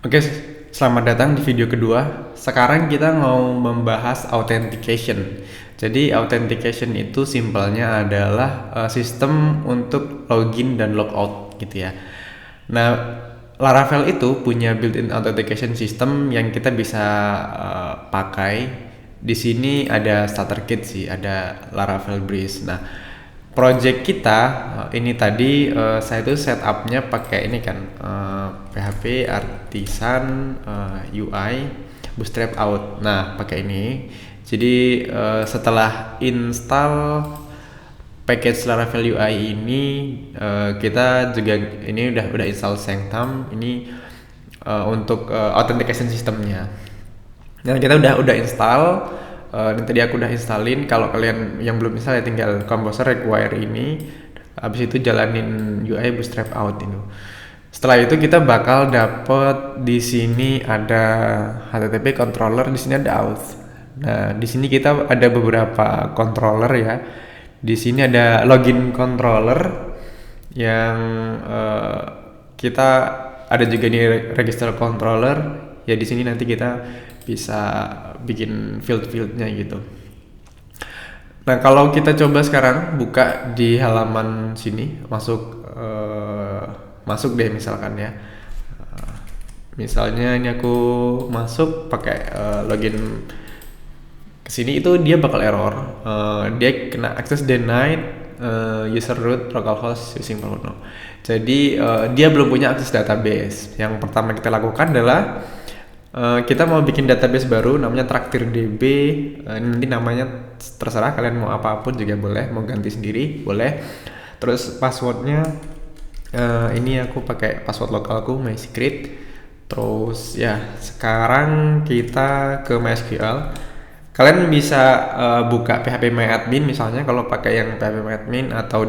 Oke, selamat datang di video kedua. Sekarang kita mau membahas authentication. Jadi authentication itu simpelnya adalah sistem untuk login dan logout gitu ya. Nah, Laravel itu punya built-in authentication system yang kita bisa pakai. Di sini ada starter kit sih, ada Laravel Breeze. Nah, project kita ini tadi saya tuh setupnya pakai ini kan PHP Artisan UI Bootstrap out. Nah, pakai ini. Jadi setelah install package Laravel UI ini kita juga ini udah install Sanctum ini untuk authentication sistemnya. Nah, kita udah install. Dan tadi aku udah installin. Kalau kalian yang belum install ya tinggal Composer require ini. Habis itu jalanin UI Bootstrap out itu. Setelah itu kita bakal dapet di sini ada HTTP controller, di sini ada auth. Nah, di sini kita ada beberapa controller ya. Di sini ada login controller yang kita ada juga nih register controller. Ya di sini nanti kita bisa bikin field-fieldnya gitu. Nah, kalau kita coba sekarang buka di halaman sini, masuk deh misalkan ya. Misalnya ini aku masuk pakai login ke sini, itu dia bakal error. Dia kena access denied user root localhost using pronoun. Jadi dia belum punya akses database. Yang pertama kita lakukan adalah kita mau bikin database baru namanya TraktirDB. Nanti namanya terserah kalian mau apapun juga boleh, mau ganti sendiri boleh. Terus passwordnya ini aku pakai password lokalku MySecret. Terus ya sekarang kita ke MySQL. Kalian bisa buka PHPMyAdmin misalnya kalau pakai yang PHPMyAdmin atau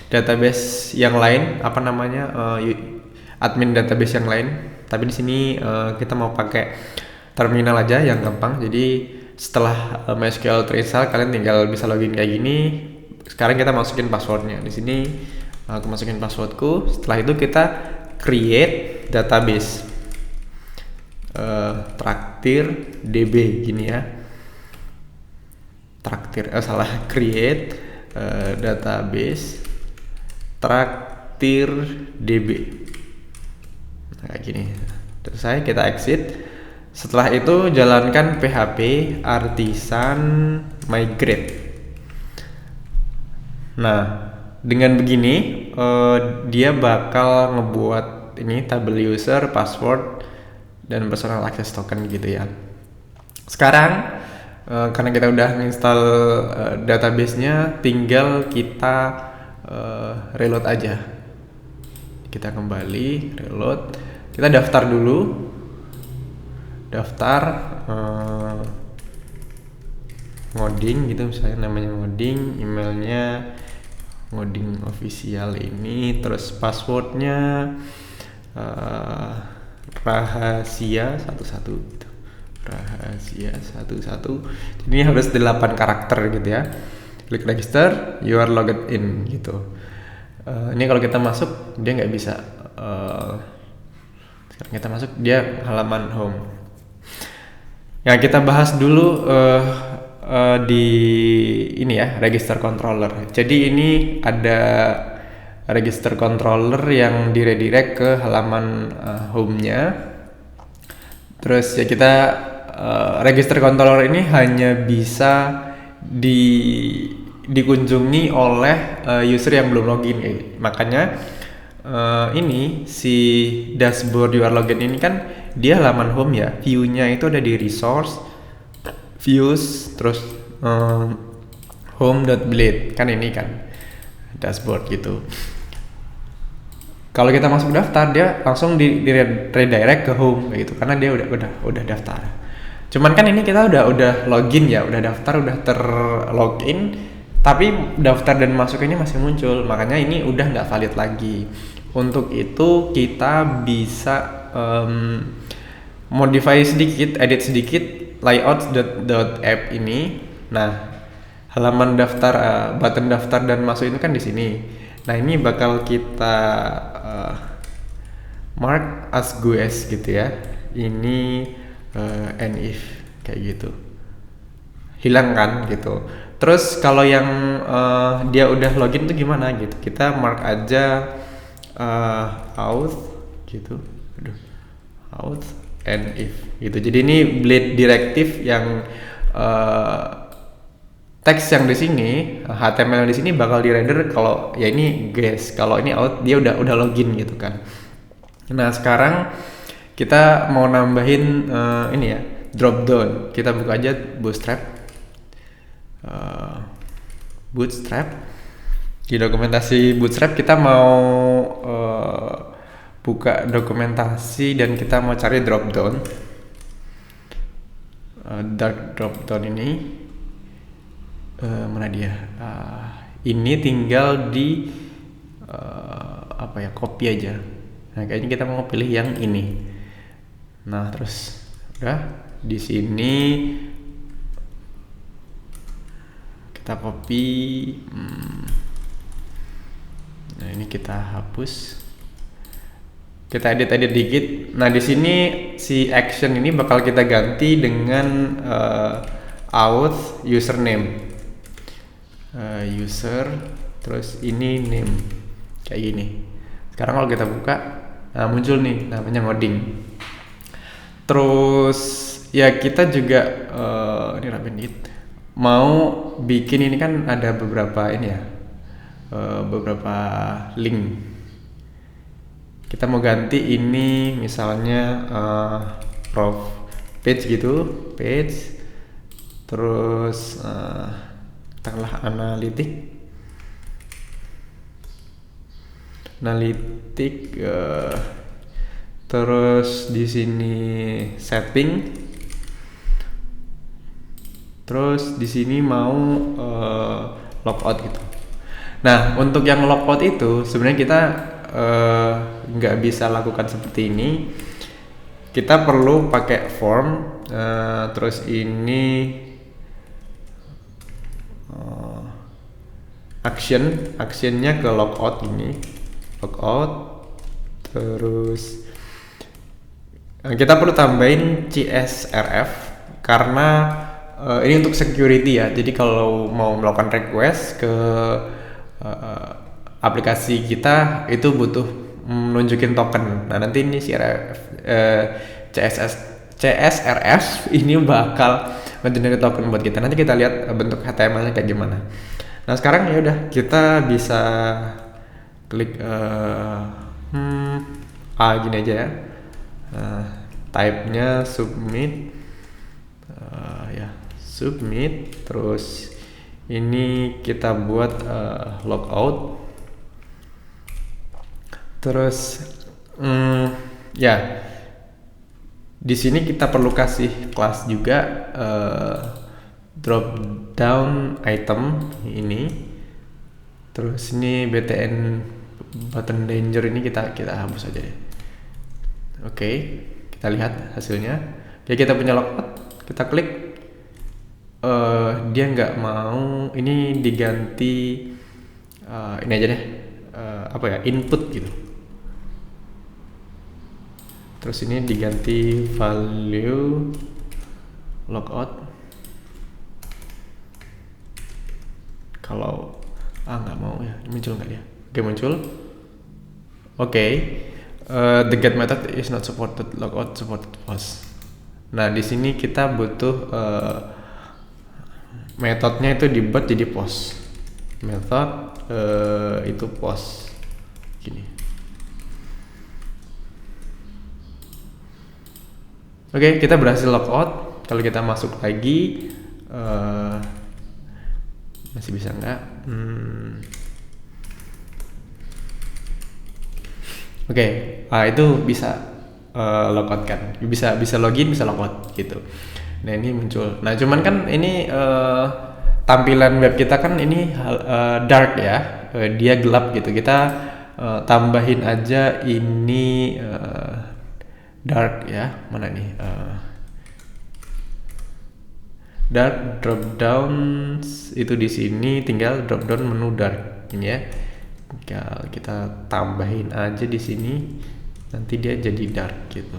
database yang lain apa namanya admin database yang lain. Tapi di sini kita mau pakai terminal aja yang gampang. Jadi setelah MySQL terinstall kalian tinggal bisa login kayak gini. Sekarang kita masukin passwordnya. Di sini aku masukin passwordku. Setelah itu kita create database TraktirDB gini ya. Create database TraktirDB. Kayak gini. Terus kita exit. Setelah itu jalankan PHP Artisan migrate. Nah, dengan begini dia bakal ngebuat ini table user, password, dan personal access token gitu ya. Sekarang karena kita udah install database-nya, tinggal kita reload aja. Kita kembali reload. Kita daftar dulu. Daftar ngoding gitu misalnya, namanya ngoding, emailnya ngoding official ini, terus passwordnya rahasia 11 gitu. Rahasia 11. Jadi ini harus 8 karakter gitu ya. Klik register, you are logged in gitu. Ini kalau kita masuk dia nggak bisa. Sekarang kita masuk dia halaman home. Ya, kita bahas dulu di ini ya, register controller. Jadi ini ada register controller yang redirect ke halaman home-nya. Terus ya kita register controller ini hanya bisa dikunjungi oleh user yang belum login. Makanya ini si dashboard you are login ini kan dia halaman home ya. View-nya itu ada di resource, views, terus home.blade kan ini kan dashboard gitu. Kalau kita masuk daftar dia langsung di redirect ke home gitu karena dia udah daftar. Cuman kan ini kita udah login ya, udah daftar, udah terlogin, tapi daftar dan masuk ini masih muncul, makanya ini udah nggak valid lagi. Untuk itu kita bisa modify sedikit, edit sedikit layout.app ini. Nah, halaman daftar, button daftar dan masuk itu kan di sini. Nah, ini bakal kita mark as GUS gitu ya. Ini and if kayak gitu. Hilang kan gitu. Terus kalau yang dia udah login tuh gimana gitu? Kita mark aja auth gitu. Aduh. Auth and if gitu. Jadi ini blade directive yang teks yang di sini, HTML di sini bakal di render kalau ya ini guys, kalau ini out dia udah login gitu kan. Nah sekarang kita mau nambahin ini ya drop down. Kita buka aja Bootstrap. Di dokumentasi Bootstrap kita mau buka dokumentasi dan kita mau cari drop down. Dark drop down ini mana dia? Ini tinggal di copy aja. Nah kayaknya kita mau pilih yang ini. Nah terus udah di sini kita copy. Nah ini kita hapus. Kita edit dikit. Nah di sini si action ini bakal kita ganti dengan auth username. User terus ini name kayak gini. Sekarang kalau kita buka, nah muncul nih namanya ngoding. Terus ya kita juga ini rapiin dikit. Mau bikin ini kan ada beberapa ini ya, beberapa link. Kita mau ganti ini misalnya prof page gitu, page. Terus katakanlah analitik, terus di sini setting, terus di sini mau logout gitu. Nah untuk yang logout itu sebenarnya kita nggak bisa lakukan seperti ini. Kita perlu pakai form, terus ini actionnya ke logout ini, logout. Terus kita perlu tambahin CSRF karena ini untuk security ya. Jadi kalau mau melakukan request ke aplikasi kita itu butuh nunjukin token. Nah nanti ini CSRF ini bakal nge-generate token buat kita. Nanti kita lihat bentuk HTML-nya kayak gimana. Nah sekarang ya udah kita bisa klik gini aja ya. Type-nya submit, submit. Terus ini kita buat logout. Terus di sini kita perlu kasih kelas juga drop down item ini. Terus ini btn button danger ini kita hapus aja deh. Oke, kita lihat hasilnya. Jadi kita punya logout, kita klik, dia nggak mau, ini diganti ini aja deh, input gitu. Terus ini diganti value logout. Kalau nggak mau ya, muncul nggak dia? Oke, muncul. Oke. The get method is not supported, logout supported post. Nah di sini kita butuh metodenya itu dibuat jadi post. Method itu post gini. Oke, kita berhasil logout. Kalau kita masuk lagi masih bisa nggak? Oke, itu bisa logout kan, bisa login, bisa logout gitu. Nah ini muncul. Nah cuman kan ini tampilan web kita kan ini dark ya, dia gelap gitu. Kita tambahin aja ini dark ya, mana nih? Dark drop down itu di sini, tinggal drop down menu dark ini ya. Kita tambahin aja di sini nanti dia jadi dark gitu.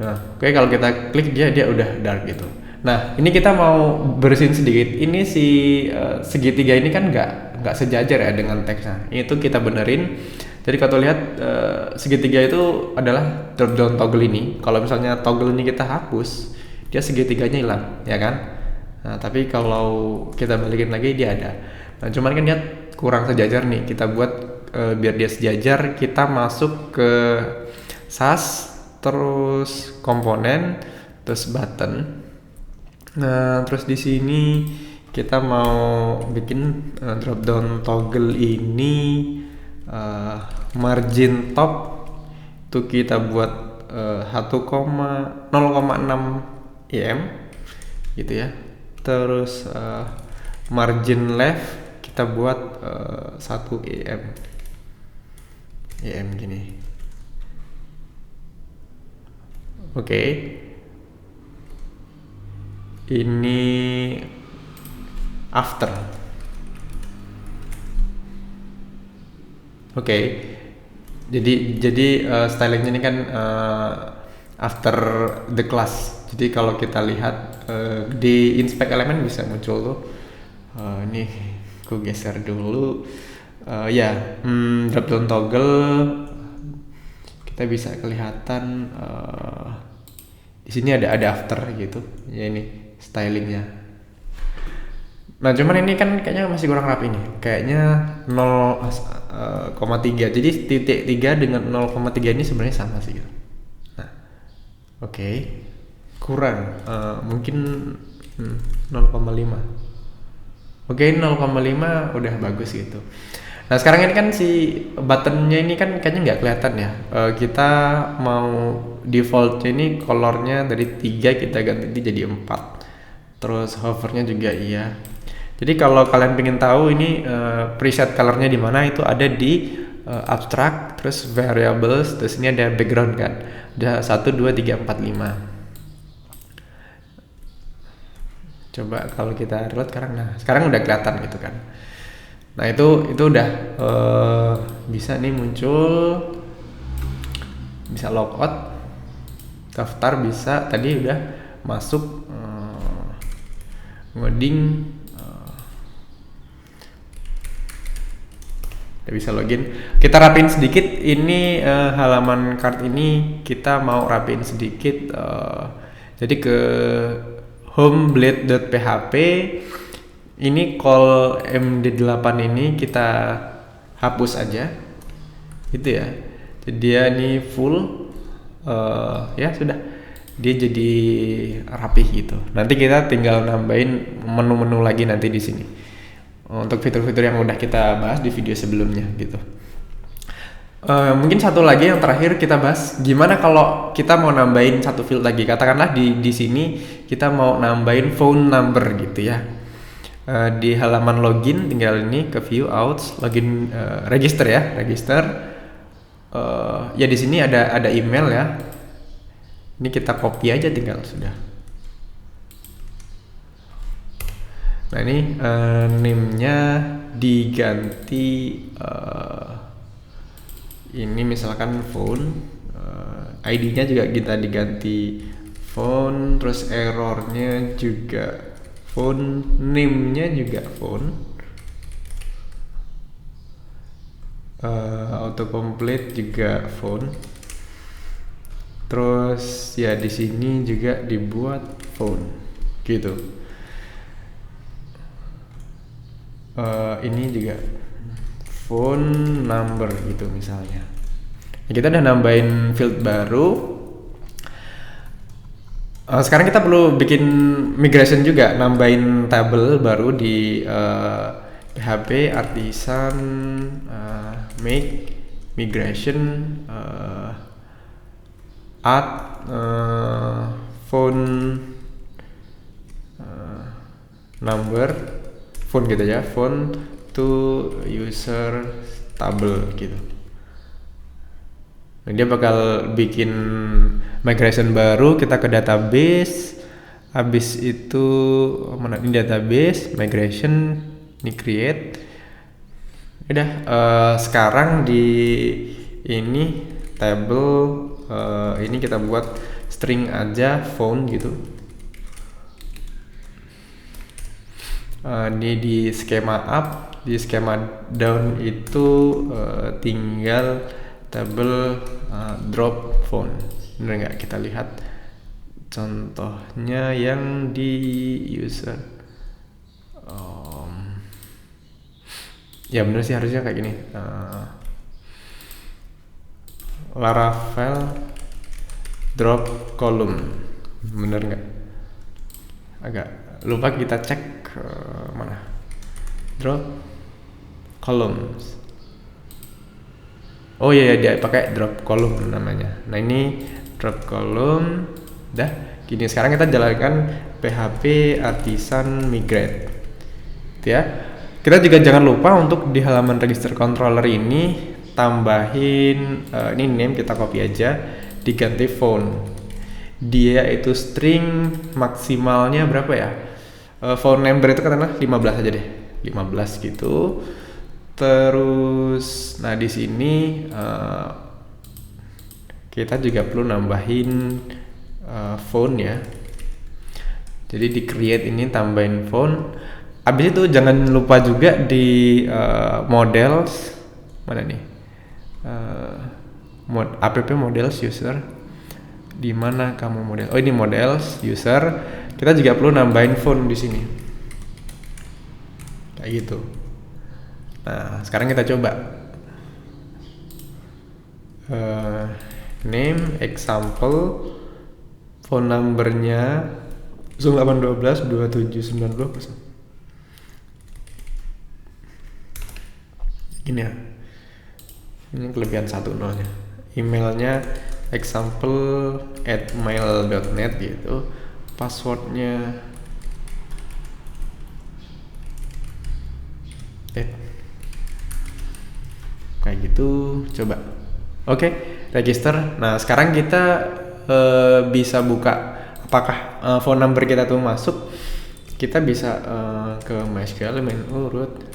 Nah, oke, kalau kita klik dia udah dark gitu. Nah, ini kita mau bersihin sedikit. Ini si segitiga ini kan nggak sejajar ya dengan teksnya. Itu kita benerin. Jadi kalau lihat segitiga itu adalah drop down toggle ini. Kalau misalnya toggle ini kita hapus, dia segitiganya hilang, ya kan? Nah, tapi kalau kita balikin lagi dia ada. Nah, cuman kan dia kurang sejajar nih. Kita buat biar dia sejajar, kita masuk ke SAS, terus komponen, terus button. Nah, terus di sini kita mau bikin drop down toggle ini margin top itu kita buat 0,6 em gitu ya. Terus margin left kita buat 1 em gini. Oke. Ini after. Oke. Jadi stylingnya ini kan after the class. Jadi kalau kita lihat di inspect elemen bisa muncul tuh. Ini aku geser dulu. Drop down toggle kita bisa kelihatan di sini ada after gitu. Ya ini stylingnya. Nah, cuman ini kan kayaknya masih kurang rapi nih. Kayaknya 0,3. Jadi titik 3 dengan 0,3 ini sebenarnya sama sih gitu. Nah, oke. Kurang. Mungkin 0,5. Oke, 0,5 udah bagus gitu. Nah, sekarang ini kan si buttonnya ini kan kayaknya nggak kelihatan ya. Kita mau defaultnya ini colornya dari 3 kita ganti jadi 4. Terus hovernya juga iya. Jadi kalau kalian pengen tahu ini preset colornya di mana, itu ada di abstract, terus variables, terus ini ada background kan. Ada 1, 2, 3, 4, 5. Coba kalau kita reload sekarang, sekarang udah kelihatan gitu kan. Nah itu udah bisa nih muncul, bisa logout, daftar bisa, tadi udah masuk ngoding, kita bisa login. Kita rapiin sedikit ini halaman card ini kita mau rapiin sedikit. Jadi ke homeblade.php ini call md8 ini kita hapus aja gitu ya. Jadi dia ini full ya sudah, dia jadi rapih gitu. Nanti kita tinggal nambahin menu-menu lagi nanti di sini untuk fitur-fitur yang udah kita bahas di video sebelumnya gitu. Mungkin satu lagi yang terakhir kita bahas, gimana kalau kita mau nambahin satu field lagi. Katakanlah di sini kita mau nambahin phone number gitu ya. Di halaman login tinggal ini ke view outs, login, register ya, register. Ya di sini ada email ya. Ini kita copy aja tinggal sudah. Nah ini name-nya diganti ini misalkan phone, ID-nya juga kita diganti phone, terus errornya juga phone, name-nya juga phone, autocomplete juga phone. Terus ya di sini juga dibuat phone gitu. Ini juga phone number gitu misalnya. Kita udah nambahin field baru. Sekarang kita perlu bikin migration juga, nambahin tabel baru di PHP artisan make migration add phone number, phone gitu ya, phone to user table gitu. Nah, dia bakal bikin migration baru, kita ke database, habis itu mana ini database, migration, ini create, Udah, sekarang di ini table ini kita buat string aja phone gitu. Ini di skema up, di skema down itu tinggal table drop phone. Bener nggak? Kita lihat contohnya yang di user. Ya bener sih, harusnya kayak gini. Laravel drop column, bener nggak? Agak lupa, kita cek mana drop columns. Oh iya, dia pakai drop column namanya. Nah ini drop column. Dah gini, sekarang kita jalankan PHP artisan migrate ya. Kita juga jangan lupa untuk di halaman register controller ini tambahin ini name, kita copy aja, diganti phone. Dia itu string maksimalnya berapa ya? Phone number itu katakanlah 15 aja deh, 15 gitu. Terus nah di sini kita juga perlu nambahin phone ya. Jadi di create ini tambahin phone. Habis itu jangan lupa juga di models, mana nih? App models user. Di mana kamu model? Oh ini models user. Kita juga perlu nambahin phone di sini. Kayak gitu. Nah, sekarang kita coba. Name example, phone numbernya 0812 2790. Ini ya. Ini kelebihan 10-nya. Emailnya example@mail.net gitu. Passwordnya kayak gitu. Coba. Oke, register. Nah sekarang kita bisa buka apakah phone number kita tuh masuk. Kita bisa ke MySQL main root.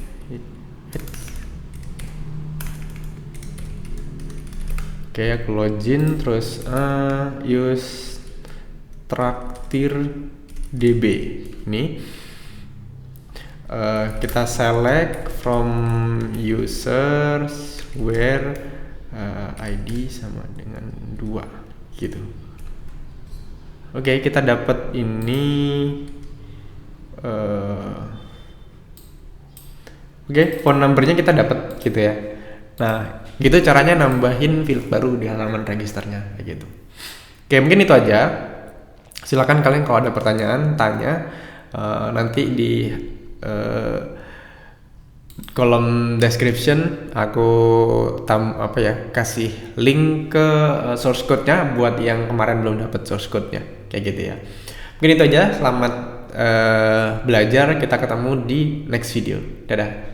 Oke, aku login terus use traktir db ini. Kita select from users where ID sama dengan 2 gitu. Oke, kita dapat ini oke, phone numbernya kita dapat gitu ya. Nah gitu caranya nambahin field baru di halaman registernya kayak gitu. Oke, mungkin itu aja. Silakan kalian kalau ada pertanyaan tanya, nanti di kolom description aku kasih link ke source code-nya buat yang kemarin belum dapat source code-nya kayak gitu ya. Mungkin itu aja. Selamat belajar, kita ketemu di next video. Dadah.